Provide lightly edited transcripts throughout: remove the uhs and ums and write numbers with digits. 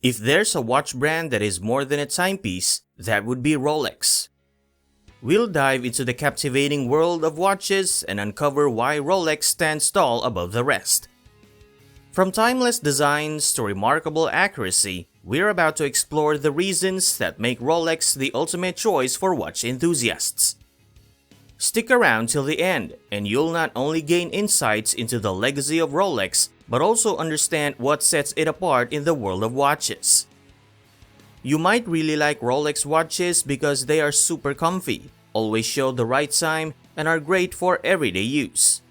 If there's a watch brand that is more than a timepiece, that would be Rolex. We'll dive into the captivating world of watches and uncover why Rolex stands tall above the rest. From timeless designs to remarkable accuracy, we're about to explore the reasons that make Rolex the ultimate choice for watch enthusiasts. Stick around till the end, and you'll not only gain insights into the legacy of Rolex, but also understand what sets it apart in the world of watches. You might really like Rolex watches because they are super comfy, always show the right time, and are great for everyday use.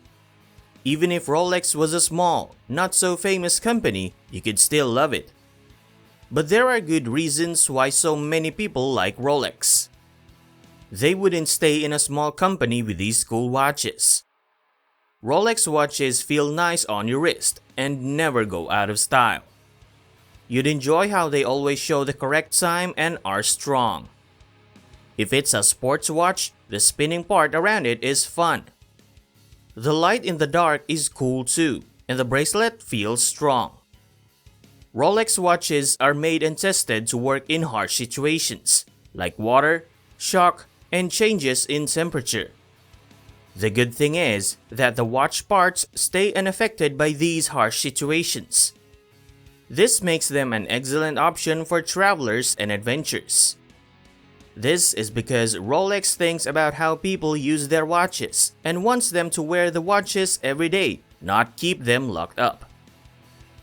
Even if Rolex was a small, not so famous company, you could still love it. But there are good reasons why so many people like Rolex. They wouldn't stay in a small company with these cool watches. Rolex watches feel nice on your wrist and never go out of style. You'd enjoy how they always show the correct time and are strong. If it's a sports watch, the spinning part around it is fun. The light in the dark is cool too, and the bracelet feels strong. Rolex watches are made and tested to work in harsh situations, like water, shock, and changes in temperature. The good thing is that the watch parts stay unaffected by these harsh situations. This makes them an excellent option for travelers and adventures. This is because Rolex thinks about how people use their watches and wants them to wear the watches every day, not keep them locked up.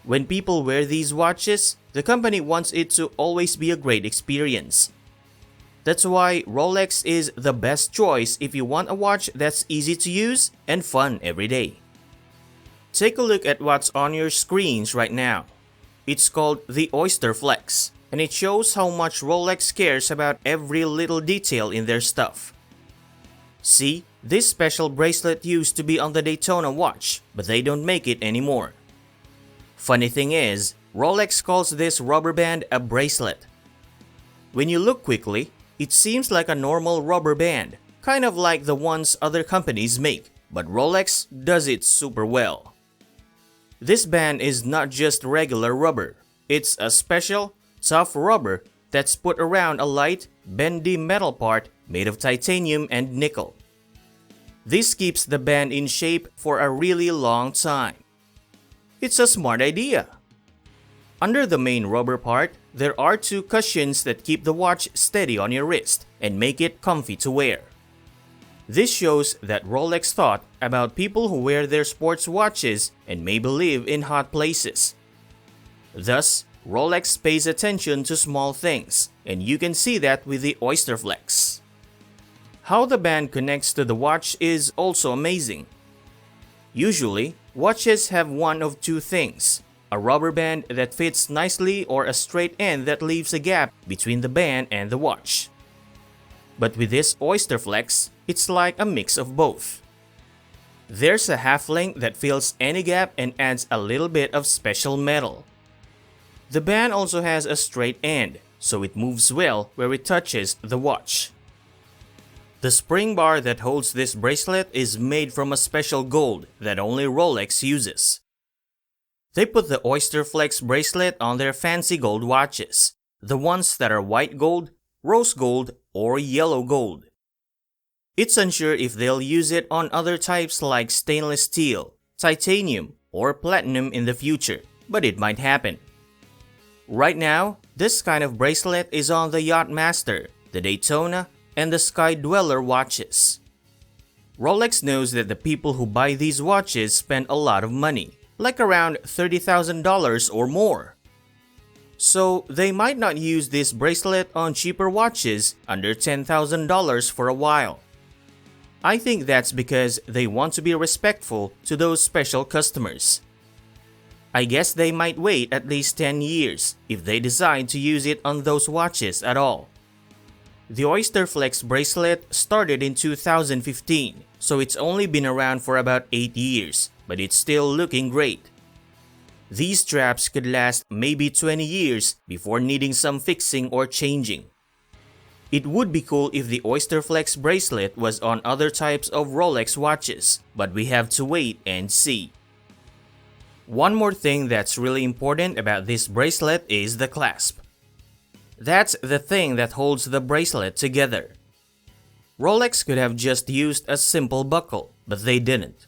When people wear these watches, the company wants it to always be a great experience. That's why Rolex is the best choice if you want a watch that's easy to use and fun every day. Take a look at what's on your screens right now. It's called the Oyster Flex, and it shows how much Rolex cares about every little detail in their stuff. See, this special bracelet used to be on the Daytona watch, but they don't make it anymore. Funny thing is, Rolex calls this rubber band a bracelet. When you look quickly, it seems like a normal rubber band, kind of like the ones other companies make, but Rolex does it super well. This band is not just regular rubber, it's a special, tough rubber that's put around a light, bendy metal part made of titanium and nickel. This keeps the band in shape for a really long time. It's a smart idea. Under the main rubber part, there are two cushions that keep the watch steady on your wrist and make it comfy to wear. This shows that Rolex thought about people who wear their sports watches and maybe live in hot places. Thus, Rolex pays attention to small things, and you can see that with the Oyster Flex. How the band connects to the watch is also amazing. Usually, watches have one of two things: a rubber band that fits nicely or a straight end that leaves a gap between the band and the watch. But with this Oyster Flex, it's like a mix of both. There's a half link that fills any gap and adds a little bit of special metal. The band also has a straight end, so it moves well where it touches the watch. The spring bar that holds this bracelet is made from a special gold that only Rolex uses. They put the Oyster Flex bracelet on their fancy gold watches, the ones that are white gold, rose gold, or yellow gold. It's unsure if they'll use it on other types like stainless steel, titanium, or platinum in the future, but it might happen. Right now, this kind of bracelet is on the Yachtmaster, the Daytona, and the Sky Dweller watches. Rolex knows that the people who buy these watches spend a lot of money, like around $30,000 or more. So they might not use this bracelet on cheaper watches under $10,000 for a while. I think that's because they want to be respectful to those special customers. I guess they might wait at least 10 years if they decide to use it on those watches at all. The Oyster Flex bracelet started in 2015, so it's only been around for about 8 years, but it's still looking great. These straps could last maybe 20 years before needing some fixing or changing. It would be cool if the Oyster Flex bracelet was on other types of Rolex watches, but we have to wait and see. One more thing that's really important about this bracelet is the clasp. That's the thing that holds the bracelet together. Rolex could have just used a simple buckle, but they didn't.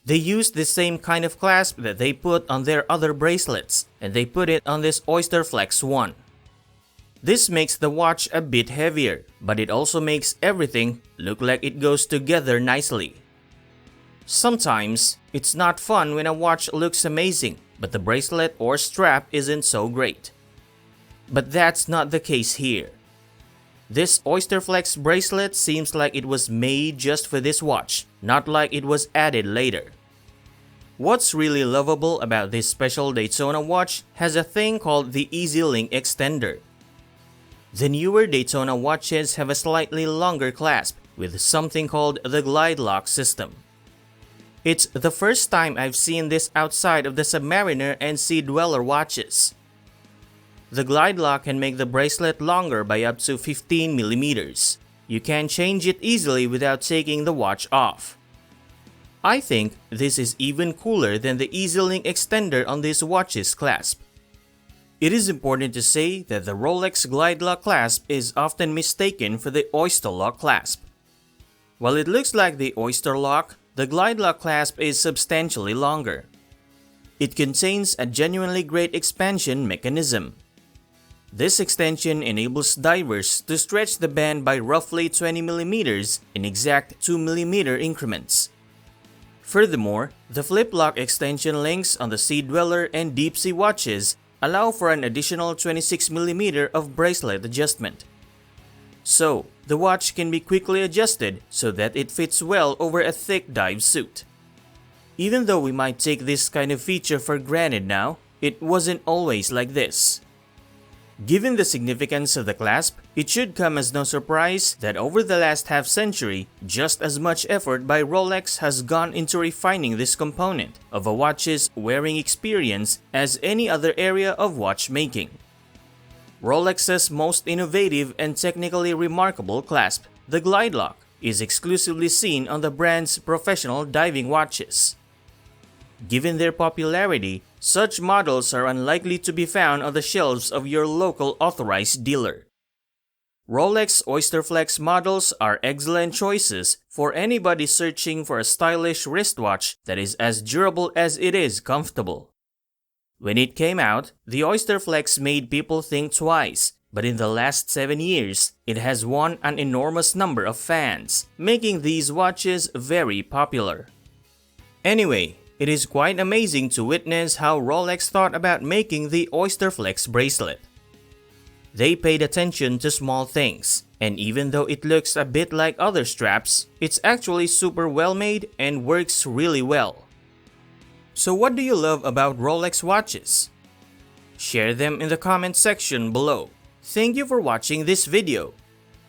They used the same kind of clasp that they put on their other bracelets, and they put it on this Oyster Flex one. This makes the watch a bit heavier, but it also makes everything look like it goes together nicely. Sometimes, it's not fun when a watch looks amazing, but the bracelet or strap isn't so great. But that's not the case here. This Oyster Flex bracelet seems like it was made just for this watch, not like it was added later. What's really lovable about this special Daytona watch has a thing called the Easy Link extender. The newer Daytona watches have a slightly longer clasp with something called the Glidelock system. It's the first time I've seen this outside of the Submariner and Sea Dweller watches. The Glidelock can make the bracelet longer by up to 15 millimeters. You can change it easily without taking the watch off. I think this is even cooler than the Easy Link extender on this watch's clasp. It is important to say that the Rolex Glidelock clasp is often mistaken for the Oyster Lock clasp. While it looks like the Oyster Lock, the Glidelock clasp is substantially longer. It contains a genuinely great expansion mechanism. This extension enables divers to stretch the band by roughly 20 millimeters in exact 2 millimeter increments. Furthermore, the flip lock extension links on the Sea Dweller and Deep Sea watches allow for an additional 26 millimeter of bracelet adjustment. So, the watch can be quickly adjusted so that it fits well over a thick dive suit. Even though we might take this kind of feature for granted now, it wasn't always like this. Given the significance of the clasp, it should come as no surprise that over the last half century, just as much effort by Rolex has gone into refining this component of a watch's wearing experience as any other area of watchmaking. Rolex's most innovative and technically remarkable clasp, the Glidelock, is exclusively seen on the brand's professional diving watches. Given their popularity, such models are unlikely to be found on the shelves of your local authorized dealer. Rolex Oyster Flex models are excellent choices for anybody searching for a stylish wristwatch that is as durable as it is comfortable. When it came out, the Oyster Flex made people think twice, but in the last 7 years, it has won an enormous number of fans, making these watches very popular. Anyway, it is quite amazing to witness how Rolex thought about making the Oyster Flex bracelet. They paid attention to small things, and even though it looks a bit like other straps, it's actually super well made and works really well. So what do you love about Rolex watches? Share them in the comment section below. Thank you for watching this video.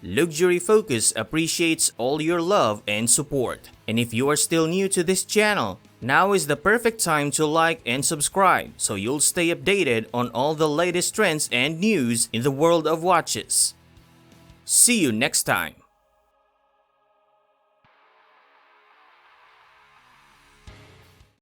Luxury Focus appreciates all your love and support. And if you are still new to this channel, now is the perfect time to like and subscribe so you'll stay updated on all the latest trends and news in the world of watches. See you next time.